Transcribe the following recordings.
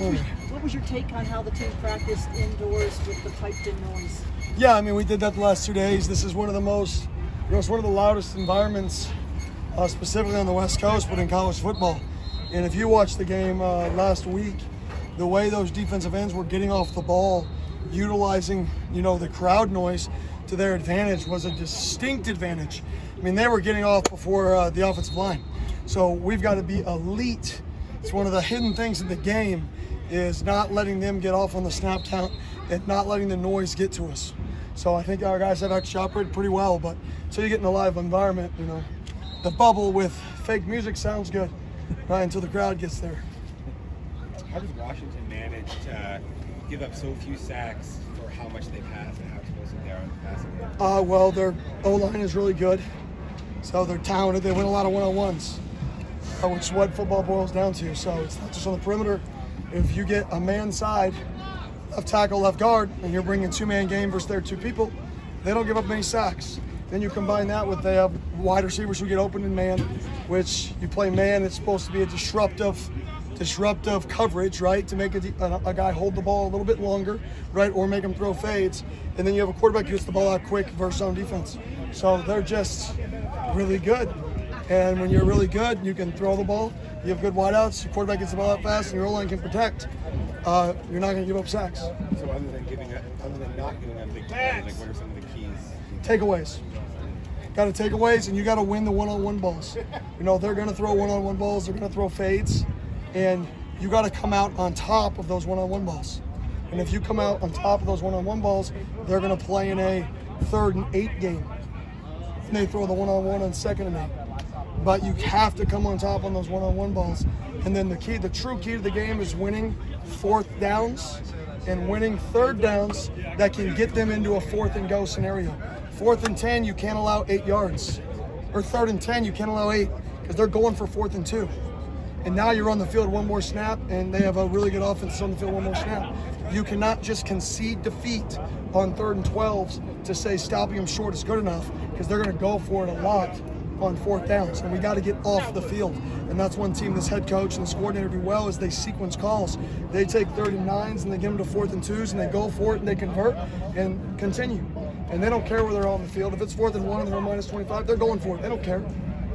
What was your take on how the team practiced indoors with the piped-in noise? Yeah, I mean, we did that the last 2 days. This is one of the most, it's one of the loudest environments, specifically on the West Coast, but in college football. And if you watched the game last week, the way those defensive ends were getting off the ball, utilizing, the crowd noise to their advantage was a distinct advantage. I mean, they were getting off before the offensive line. So we've got to be elite. It's one of the hidden things in the game is not letting them get off on the snap count and not letting the noise get to us. So I think our guys have actually operated pretty well, but until you get in a live environment, the bubble with fake music sounds good, right, until the crowd gets there. How does Washington manage to give up so few sacks for how much they pass and how explosive they are on the passing game? Well, their O-line is really good, so they're talented. They win a lot of one-on-ones, which is what football boils down to. So it's not just on the perimeter. If you get a man side, left tackle, left guard, and you're bringing two-man game versus their two people, they don't give up many sacks. Then you combine that with they have wide receivers who get open in man, which you play man, it's supposed to be a disruptive coverage, right, to make a guy hold the ball a little bit longer, right, or make him throw fades. And then you have a quarterback who gets the ball out quick versus zone defense. So they're just really good. And when you're really good, you can throw the ball, you have good wideouts, your quarterback gets the ball out fast, and your O-line can protect. You're not going to give up sacks. So other than not giving up big plays, like what are some of the keys? Takeaways. Got to takeaways, and you got to win the one-on-one balls. They're going to throw one-on-one balls. They're going to throw fades, and you got to come out on top of those one-on-one balls. And if you come out on top of those one-on-one balls, they're going to play in a 3rd and 8 game. And they throw the one-on-one on 2nd and 8. But you have to come on top on those one-on-one balls. And then the true key to the game is winning 4th downs and winning 3rd downs that can get them into a 4th and go scenario. 4th and 10, you can't allow 8 yards. Or 3rd and 10, you can't allow 8 because they're going for 4th and 2. And now you're on the field one more snap, and they have a really good offense on the field one more snap. You cannot just concede defeat on 3rd and 12s to say stopping them short is good enough because they're going to go for it a lot on 4th downs, and we got to get off the field. And that's one team this head coach and this coordinator do well is they sequence calls. They take 3rd and 9s and they give them to 4th and 2s and they go for it and they convert and continue. And they don't care where they're on the field. If it's 4th and 1 and they're minus 25, they're going for it. They don't care,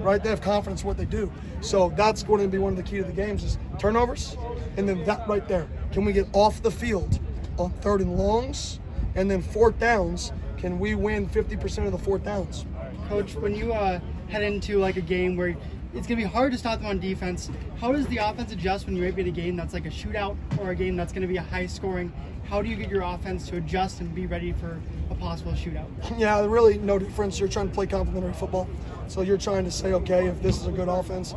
right? They have confidence in what they do. So that's going to be one of the key to the games is turnovers, and then that right there. Can we get off the field on 3rd and longs, and then 4th downs? Can we win 50% of the 4th downs? Coach, when you head into like a game where it's going to be hard to stop them on defense, how does the offense adjust when you're in a game that's like a shootout or a game that's going to be a high scoring? How do you get your offense to adjust and be ready for a possible shootout? Yeah, really no difference. You're trying to play complementary football. So you're trying to say, okay, if this is a good offense,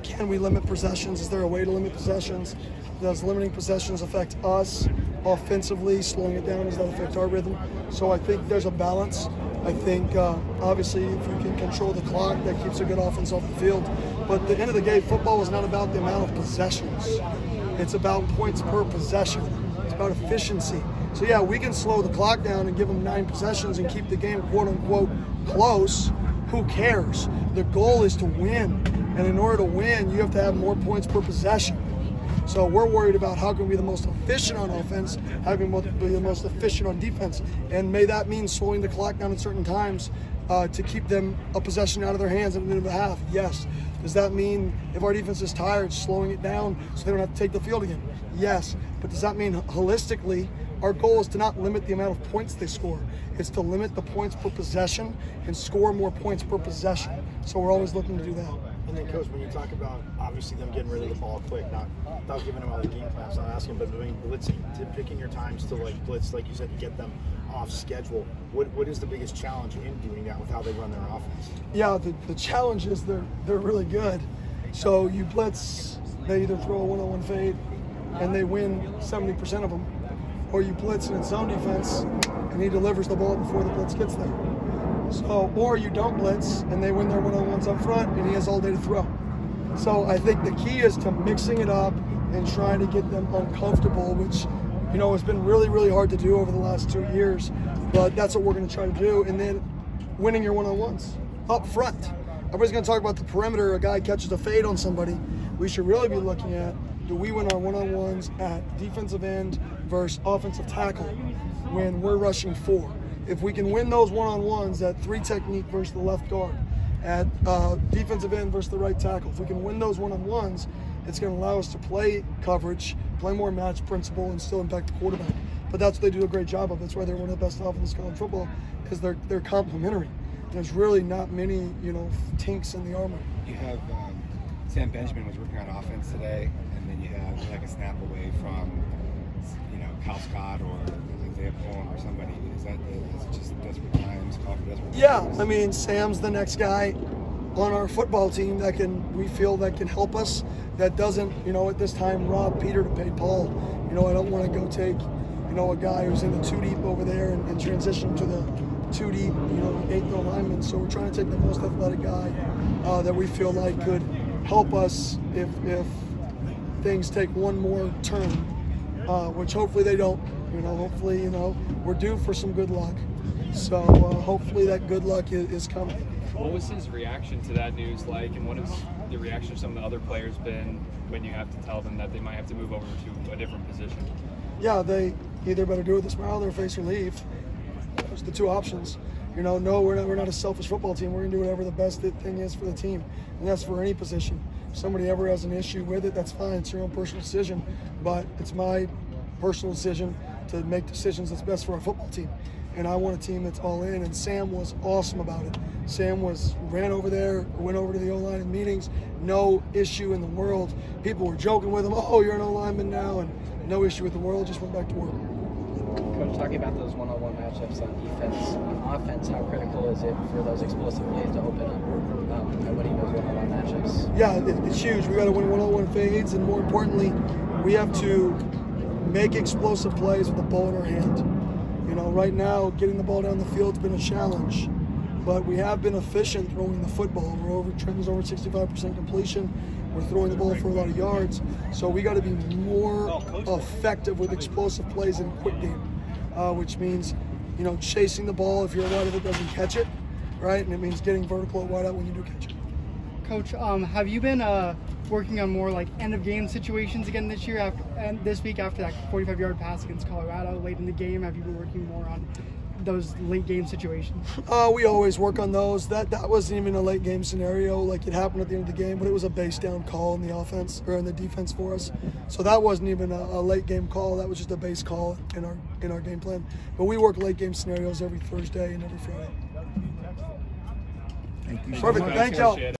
can we limit possessions? Is there a way to limit possessions? Does limiting possessions affect us offensively? Slowing it down, does that affect our rhythm? So I think there's a balance. I think, obviously, if you can control the clock, that keeps a good offense off the field. But at the end of the day, football is not about the amount of possessions. It's about points per possession. It's about efficiency. So, yeah, we can slow the clock down and give them 9 possessions and keep the game, quote-unquote, close. Who cares? The goal is to win. And in order to win, you have to have more points per possession. So we're worried about how can we be the most efficient on offense, how can we be the most efficient on defense. And may that mean slowing the clock down at certain times to keep them a possession out of their hands at the end of the half? Yes. Does that mean if our defense is tired, slowing it down so they don't have to take the field again? Yes. But does that mean holistically our goal is to not limit the amount of points they score. It's to limit the points per possession and score more points per possession. So we're always looking to do that. And then, Coach, when you talk about obviously them getting rid of the ball quick, not without giving them all the game plans, not asking, but doing blitzing, picking your times to like blitz, like you said, to get them off schedule. What is the biggest challenge in doing that with how they run their offense? Yeah, the challenge is they're really good. So you blitz, they either throw a one-on-one fade and they win 70% of them, or you blitz and it's zone defense and he delivers the ball before the blitz gets there. So, or you don't blitz and they win their one-on-ones up front and he has all day to throw. So I think the key is to mixing it up and trying to get them uncomfortable, which, you know, has been really, really hard to do over the last 2 years. But that's what we're going to try to do. And then winning your one-on-ones up front. Everybody's going to talk about the perimeter. A guy catches a fade on somebody. We should really be looking at, that we win our one-on-ones at defensive end versus offensive tackle when we're rushing 4. If we can win those one-on-ones at 3 technique versus the left guard, at defensive end versus the right tackle, if we can win those one-on-ones, it's going to allow us to play coverage, play more match principle, and still impact the quarterback. But that's what they do a great job of. That's why they're one of the best offenses in college football, because they're complementary. And there's really not many, tinks in the armor. You have Sam Benjamin was working on offense today, and then you have like a snap away from, Cal Scott or Isaiah Poem or somebody. Is it just desperate times, call for desperate times? Yeah, I mean, Sam's the next guy on our football team we feel that can help us, that doesn't, at this time rob Peter to pay Paul. I don't want to go take, a guy who's in the 2 deep over there and transition him to the 2 deep, 8th lineman. So we're trying to take the most athletic guy that we feel like could help us if things take one more turn, which hopefully they don't. Hopefully, we're due for some good luck. So hopefully that good luck is coming. What was his reaction to that news like, and what has the reaction of some of the other players been when you have to tell them that they might have to move over to a different position? Yeah, they either better do it with a smile on their face or leave. Those are the 2 options. No, we're not a selfish football team. We're going to do whatever the best thing is for the team, and that's for any position. If somebody ever has an issue with it, that's fine. It's your own personal decision, but it's my personal decision to make decisions that's best for our football team. And I want a team that's all in, and Sam was awesome about it. Sam ran over there, went over to the O-line in meetings, no issue in the world. People were joking with him, oh, you're an O-lineman now, and no issue with the world, just went back to work. Coach, talking about those one-on-one matchups on defense, on offense, how critical is it for those explosive plays to open up and winning those one-on-one matchups? Yeah, it's huge. We got to win one-on-one fades, and more importantly, we have to make explosive plays with the ball in our hand. Right now, getting the ball down the field's been a challenge, but we have been efficient throwing the football. Trenton's over 65% completion. We're throwing the ball for a lot of yards, so we got to be more effective with explosive plays in a quick game, which means, chasing the ball if your wideout that doesn't catch it, right? And it means getting vertical at wideout when you do catch it. Coach, have you been working on more like end of game situations again this year and this week after that 45-yard pass against Colorado late in the game? Have you been working more on those late game situations? We always work on those. That wasn't even a late game scenario. Like, it happened at the end of the game, but it was a base down call in the offense or in the defense for us. So that wasn't even a late game call. That was just a base call in our game plan. But we work late game scenarios every Thursday and every Friday. Thank you. Perfect. Thank y'all.